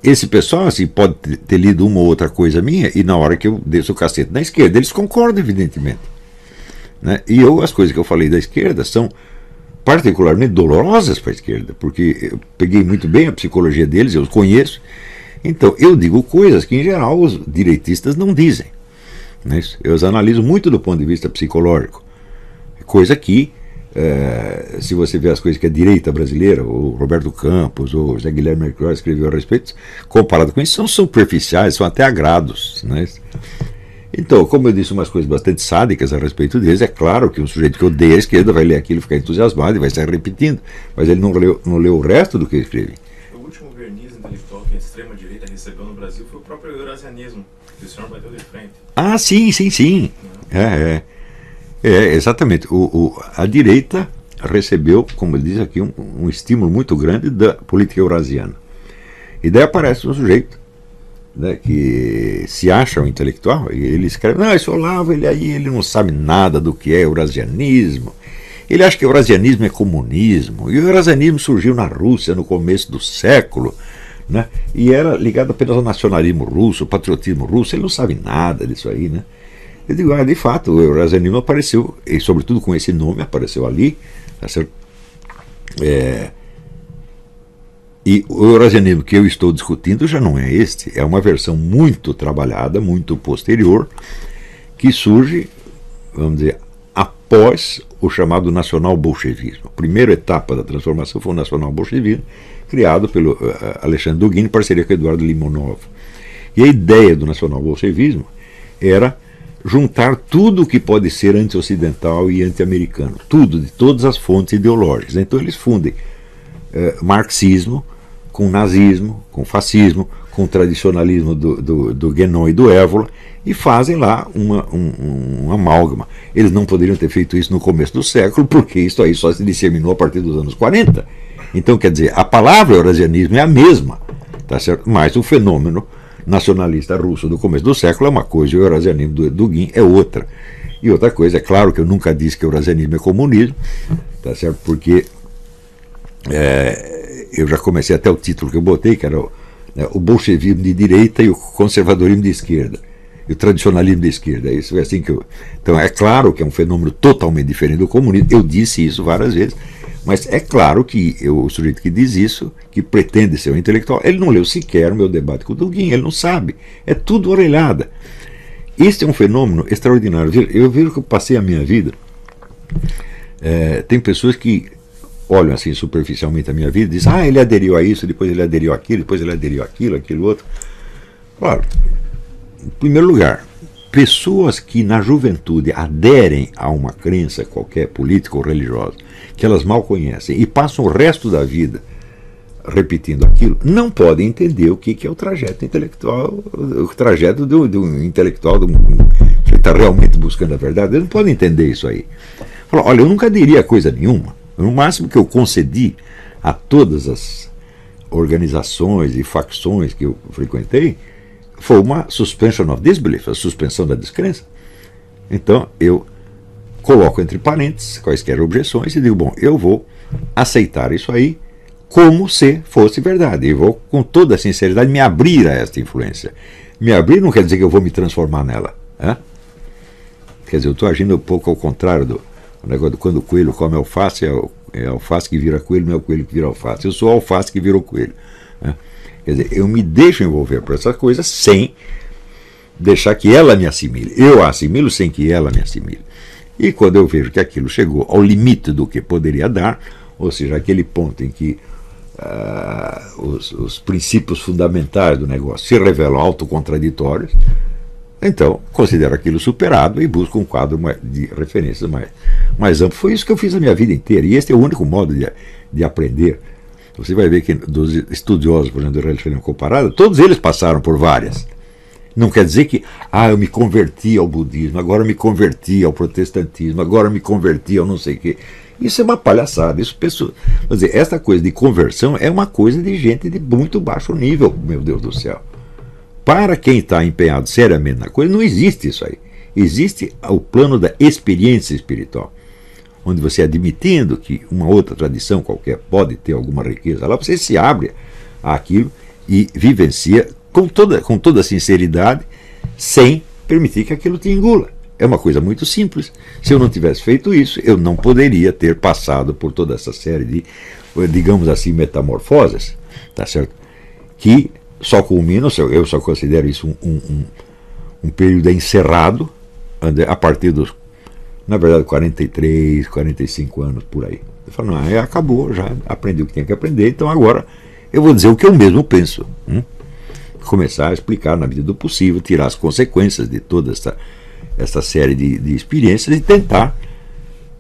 esse pessoal assim, pode ter lido uma ou outra coisa minha e na hora que eu desço o cacete na esquerda, eles concordam, evidentemente. Né? E as coisas que eu falei da esquerda são particularmente dolorosas para a esquerda, porque eu peguei muito bem a psicologia deles, eu os conheço, então eu digo coisas que em geral os direitistas não dizem. Né? Eu os analiso muito do ponto de vista psicológico, coisa que se você vê as coisas que a direita brasileira, o Roberto Campos, ou José Guilherme Mercado escreveu a respeito, comparado com isso, são superficiais, são até agrados. Né? Então, como eu disse umas coisas bastante sádicas a respeito deles, é claro que um sujeito que odeia a esquerda vai ler aquilo e ficar entusiasmado e vai sair repetindo, mas ele não leu o resto do que eu escrevi. O último verniz intelectual que a extrema-direita recebeu no Brasil foi o próprio eurasianismo, que o senhor bateu de frente. Ah, sim. Exatamente. A direita recebeu, como ele diz aqui, um estímulo muito grande da política eurasiana. E daí aparece um sujeito, né, que se acha um intelectual, e ele escreve, não, esse Olavo, ele não sabe nada do que é eurasianismo, ele acha que eurasianismo é comunismo, e o eurasianismo surgiu na Rússia no começo do século, né, e era ligado apenas ao nacionalismo russo, ao patriotismo russo, ele não sabe nada disso aí, né. Eu digo, de fato, o eurasianismo apareceu, e sobretudo com esse nome apareceu ali, tá certo? E o eurasianismo que eu estou discutindo já não é este, é uma versão muito trabalhada, muito posterior, que surge, vamos dizer, após o chamado nacional-bolchevismo. A primeira etapa da transformação foi o nacional-bolchevismo, criado pelo Alexandre Dugin em parceria com Eduardo Limonov. E a ideia do nacional-bolchevismo era juntar tudo o que pode ser anti-ocidental e anti-americano, tudo, de todas as fontes ideológicas. Então eles fundem marxismo com nazismo, com fascismo, com tradicionalismo do Guénon e do Évola, e fazem lá um amálgama. Eles não poderiam ter feito isso no começo do século, porque isso aí só se disseminou a partir dos anos 40. Então, quer dizer, a palavra eurasianismo é a mesma, tá certo? Mas o fenômeno nacionalista russo do começo do século é uma coisa, e o eurasianismo do Dugin é outra. E outra coisa, é claro que eu nunca disse que o eurasianismo é comunismo, tá certo? Porque eu já comecei até o título que eu botei, que era o bolchevismo de direita e o conservadorismo de esquerda, e o tradicionalismo de esquerda. Isso é assim que eu... Então é claro que é um fenômeno totalmente diferente do comunismo, eu disse isso várias vezes, mas é claro que o sujeito que diz isso, que pretende ser um intelectual, ele não leu sequer o meu debate com o Dugin, ele não sabe, é tudo orelhada. Este é um fenômeno extraordinário. Eu vejo que eu passei a minha vida, tem pessoas que olham assim superficialmente a minha vida e dizem, ele aderiu a isso, depois ele aderiu àquilo, depois ele aderiu àquilo, aquilo outro. Claro, em primeiro lugar, pessoas que na juventude aderem a uma crença qualquer, política ou religiosa, que elas mal conhecem e passam o resto da vida repetindo aquilo, não podem entender o que é o trajeto intelectual, o trajeto do intelectual que está realmente buscando a verdade. Eles não podem entender isso aí. Falam, olha, eu nunca aderi a coisa nenhuma. No máximo que eu concedi a todas as organizações e facções que eu frequentei foi uma suspension of disbelief, a suspensão da descrença. Então eu coloco entre parênteses quaisquer objeções e digo, bom, eu vou aceitar isso aí como se fosse verdade. E vou com toda a sinceridade me abrir a esta influência. Me abrir não quer dizer que eu vou me transformar nela. Quer dizer, eu estou agindo um pouco ao contrário do negócio de quando o coelho come alface, é alface que vira coelho, não é o coelho que vira alface. Eu sou a alface que virou coelho. Quer dizer, eu me deixo envolver por essas coisas sem deixar que ela me assimile. Eu a assimilo sem que ela me assimile. E quando eu vejo que aquilo chegou ao limite do que poderia dar, ou seja, aquele ponto em que os princípios fundamentais do negócio se revelam autocontraditórios, então considero aquilo superado e busco um quadro de referências mais amplo. Foi isso que eu fiz a minha vida inteira, e este é o único modo de aprender. Você vai ver que dos estudiosos, por exemplo, da religião comparada, todos eles passaram por várias. Não quer dizer que, eu me converti ao budismo, agora eu me converti ao protestantismo, agora eu me converti ao não sei o quê. Isso é uma palhaçada. Isso, pessoa, quer dizer, essa coisa de conversão é uma coisa de gente de muito baixo nível, meu Deus do céu. Para quem está empenhado seriamente na coisa, não existe isso aí. Existe o plano da experiência espiritual, onde você, admitindo que uma outra tradição qualquer pode ter alguma riqueza lá, você se abre àquilo e vivencia com toda sinceridade, sem permitir que aquilo te engula. É uma coisa muito simples. Se eu não tivesse feito isso, eu não poderia ter passado por toda essa série de, digamos assim, metamorfoses, tá certo? Que só culminam, eu só considero isso um período encerrado, a partir dos, na verdade, 43, 45 anos, por aí. Eu falo, não, acabou, já aprendi o que tinha que aprender, então agora eu vou dizer o que eu mesmo penso. Começar a explicar na medida do possível, tirar as consequências de toda essa série de experiências e tentar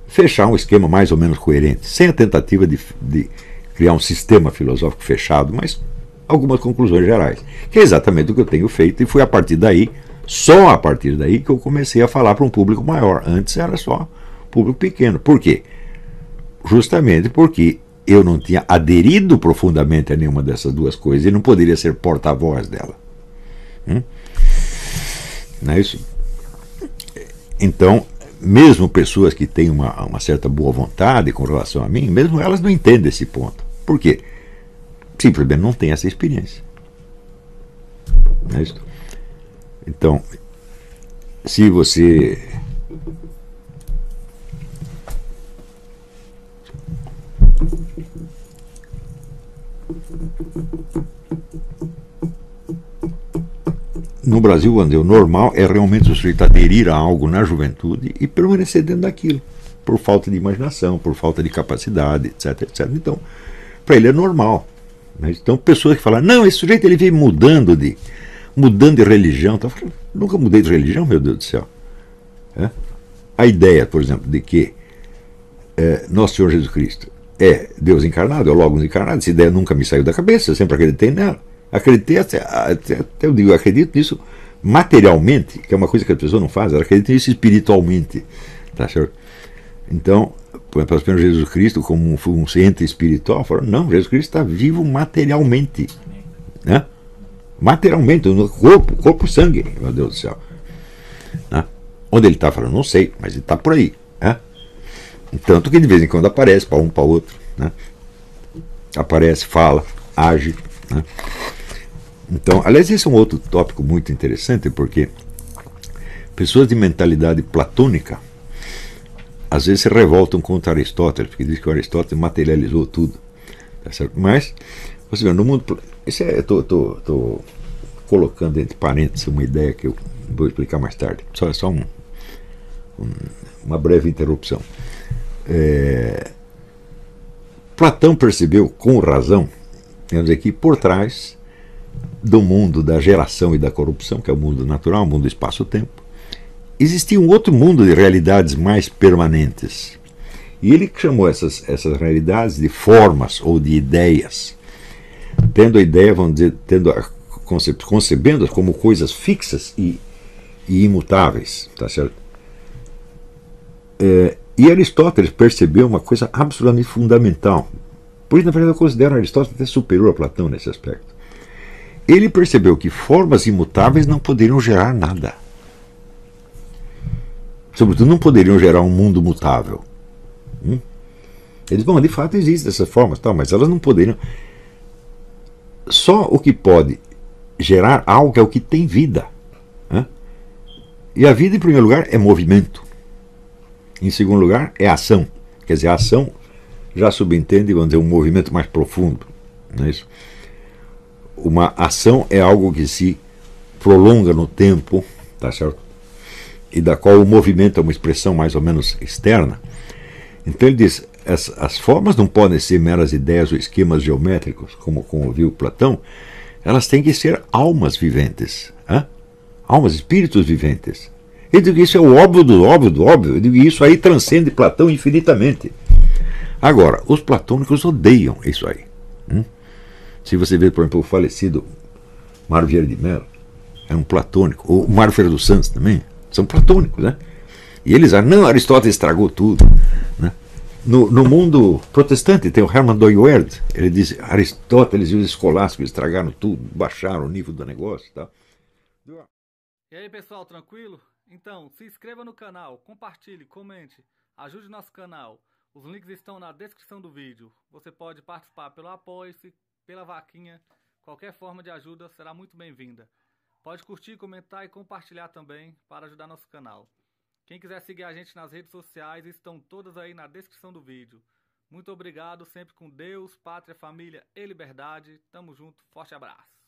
fechar um esquema mais ou menos coerente, sem a tentativa de criar um sistema filosófico fechado, mas algumas conclusões gerais, que é exatamente o que eu tenho feito, e foi a partir daí, só a partir daí, que eu comecei a falar para um público maior. Antes era só público pequeno. Por quê? Justamente porque eu não tinha aderido profundamente a nenhuma dessas duas coisas e não poderia ser porta-voz dela. Não é isso? Então, mesmo pessoas que têm uma certa boa vontade com relação a mim, mesmo elas não entendem esse ponto. Por quê? Simplesmente não têm essa experiência. Não é isso? Então, se você no Brasil, o normal é realmente o sujeito aderir a algo na juventude e permanecer dentro daquilo, por falta de imaginação, por falta de capacidade, etc, etc. Então, para ele é normal. Então, pessoas que falam, não, esse sujeito ele vem mudando de religião. Então, eu falo, nunca mudei de religião, meu Deus do céu. A ideia, por exemplo, de que Nosso Senhor Jesus Cristo é Deus encarnado, é o Logos encarnado, essa ideia nunca me saiu da cabeça, eu sempre acreditei nela. Acreditei, até eu digo, acredito nisso materialmente, que é uma coisa que as pessoas não fazem, elas acreditam nisso espiritualmente. Tá certo? Então, para o Senhor Jesus Cristo, como um ente espiritual, falaram, não, Jesus Cristo está vivo materialmente. Né? Materialmente, no corpo e sangue, meu Deus do céu. Né? Onde ele está, falando, não sei, mas ele está por aí. Né? Tanto que de vez em quando aparece para um, para outro. Né? Aparece, fala, age. Né? Então, aliás, esse é um outro tópico muito interessante, porque pessoas de mentalidade platônica às vezes se revoltam contra Aristóteles, porque diz que o Aristóteles materializou tudo. Tá certo? Mas, você vê, no mundo. Estou colocando entre parênteses uma ideia que eu vou explicar mais tarde. Só uma breve interrupção. Platão percebeu, com razão, que por trás do mundo da geração e da corrupção, que é o mundo natural, o mundo do espaço-tempo, existia um outro mundo de realidades mais permanentes. E ele chamou essas realidades de formas ou de ideias, tendo a ideia, vamos dizer, concebendo-as como coisas fixas e imutáveis. Tá certo? E Aristóteles percebeu uma coisa absolutamente fundamental. Por isso, na verdade, eu considero Aristóteles até superior a Platão nesse aspecto. Ele percebeu que formas imutáveis não poderiam gerar nada. Sobretudo, não poderiam gerar um mundo mutável. Eles, bom, de fato existem essas formas, mas elas não poderiam. Só o que pode gerar algo é o que tem vida. E a vida, em primeiro lugar, é movimento. Em segundo lugar, é ação. Quer dizer, a ação já subentende, vamos dizer, um movimento mais profundo. Não é isso? Uma ação é algo que se prolonga no tempo, tá certo? E da qual o movimento é uma expressão mais ou menos externa. Então ele diz, as formas não podem ser meras ideias ou esquemas geométricos, como viu Platão, elas têm que ser almas viventes. Almas, espíritos viventes. Eu digo, isso é o óbvio do óbvio do óbvio. Eu digo, isso aí transcende Platão infinitamente. Agora, os platônicos odeiam isso aí. Se você vê, por exemplo, o falecido Mário Vieira de Mello, é um platônico. O Mário Ferreira dos Santos também são platônicos, né? E eles acham, não, Aristóteles estragou tudo, né? No mundo protestante tem o Hermann Doywerd, ele diz Aristóteles e os escolásticos estragaram tudo, baixaram o nível do negócio e tal. E aí pessoal, tranquilo? Então, se inscreva no canal, compartilhe, comente, ajude nosso canal. Os links estão na descrição do vídeo. Você pode participar pelo Apoie-se, pela vaquinha, qualquer forma de ajuda será muito bem-vinda. Pode curtir, comentar e compartilhar também para ajudar nosso canal. Quem quiser seguir a gente nas redes sociais estão todas aí na descrição do vídeo. Muito obrigado, sempre com Deus, pátria, família e liberdade. Tamo junto, forte abraço.